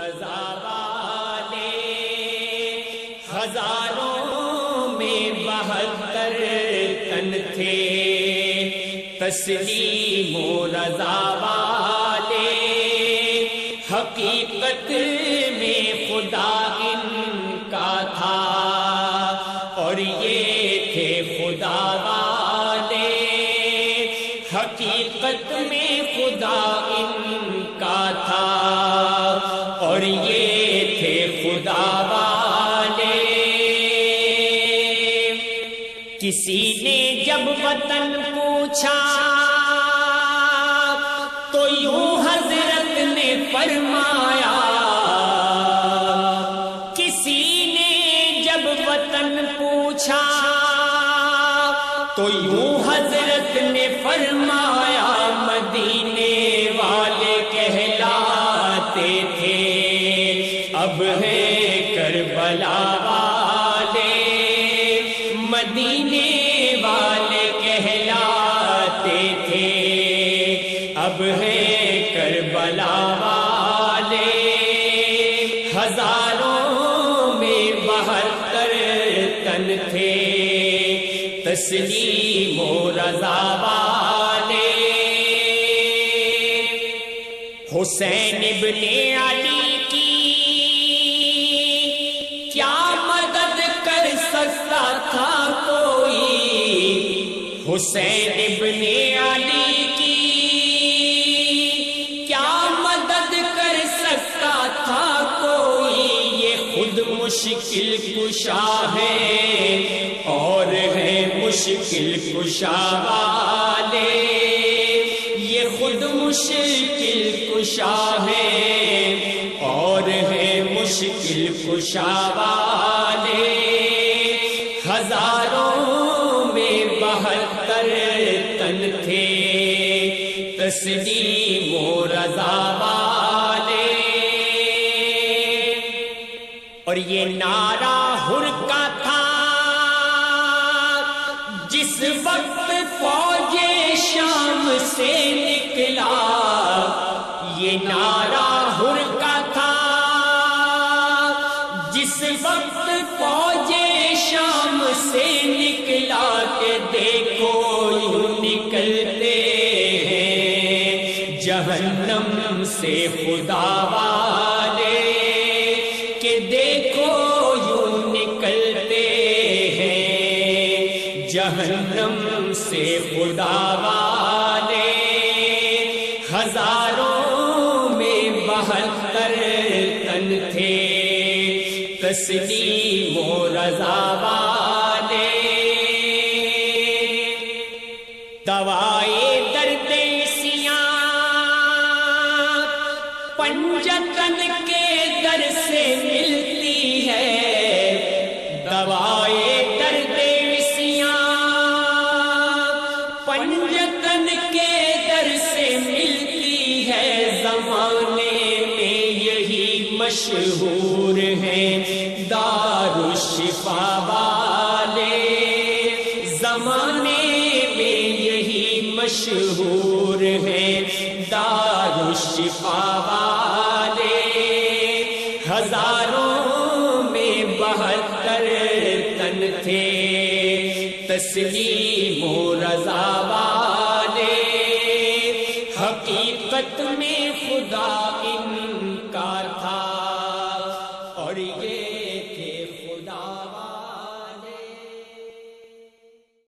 رضا والے ہزاروں میں 72 تن تھے، تسلیم و رضا والے حقیقت میں خدا ان کا تھا، اور یہ تھے خدا والے حقیقت میں خدا ان کا تھا، اور یہ تھے خدا والے۔ کسی نے جب وطن پوچھا تو یوں حضرت نے فرمایا، کسی نے جب وطن پوچھا تو یوں حضرت نے فرمایا، مدینے والے کہلاتے تھے اب ہے کربلا والے، مدینے والے کہلاتے تھے اب ہے کربلا والے، ہزاروں میں 72 تن تھے، تسلیم و رضا والے۔ حسین ابن علی کی کیا مدد کر سکتا تھا کوئی، حسین ابن علی کی کیا مدد کر سکتا تھا کوئی، یہ خود مشکل کشا ہے اور ہے مشکل کشا والے، یہ خود مشکل کشا ہے اور ہے مشکل کشا والے، ہزاروں میں 72 تن تھے، تسلیم و رضا والے۔ اور یہ نعرہ حر کا تھا جس وقت فوج شام سے نکلا، یہ نعرہ حر کا تھا جس وقت فوج شام سے نکلا، کہ دیکھو یوں نکلتے ہیں جہنم سے خدا والے، کہ دیکھو یوں نکلتے ہیں جہنم سے خدا والے، ہزاروں میں 72 تن تھے، تسلیم و رضا والے۔ دوائے درد سیاں پنجتن کے در سے ملتی ہے، دوائے درد سیاں پنجتن کے در سے ملتی ہے، زمانے میں یہی مشہور ہیں دارالشفا والے، زمانے میں یہی مشہور ہیں دارالشفا والے، ہزاروں میں 72 تن تھے، تسلیم و رضا والے حقیقت میں